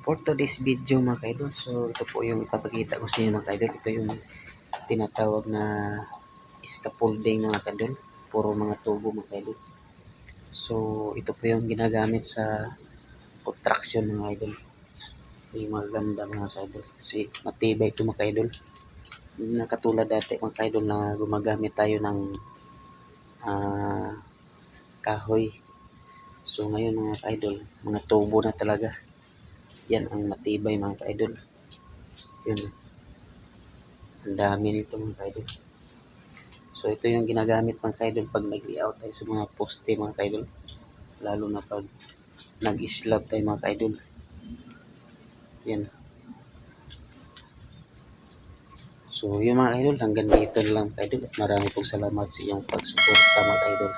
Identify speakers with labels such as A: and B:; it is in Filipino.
A: For today's video mga kaidol, so ito po yung ipapakita ko sa inyo mga kaidol. Ito yung tinatawag na scaffolding mga kaidol, puro mga tubo mga kaidol. So ito po yung ginagamit sa construction mga kaidol. Yung maganda mga kaidol kasi matibay ito mga kaidol. Hindi na katulad dati mga kaidol na gumagamit tayo ng kahoy. So ngayon mga kaidol, mga tubo na talaga. Yan ang matibay mga kaidol. Yun. Ang dami nito mga kaidol. So ito yung ginagamit mga kaidol pag nag-layout tayo sa mga poste mga kaidol. Lalo na pag nag-slab tayo mga kaidol. Yan. So yung mga kaidol, hanggang dito lang kaidol. At marami pong salamat sa iyong pagsuporta mga kaidol.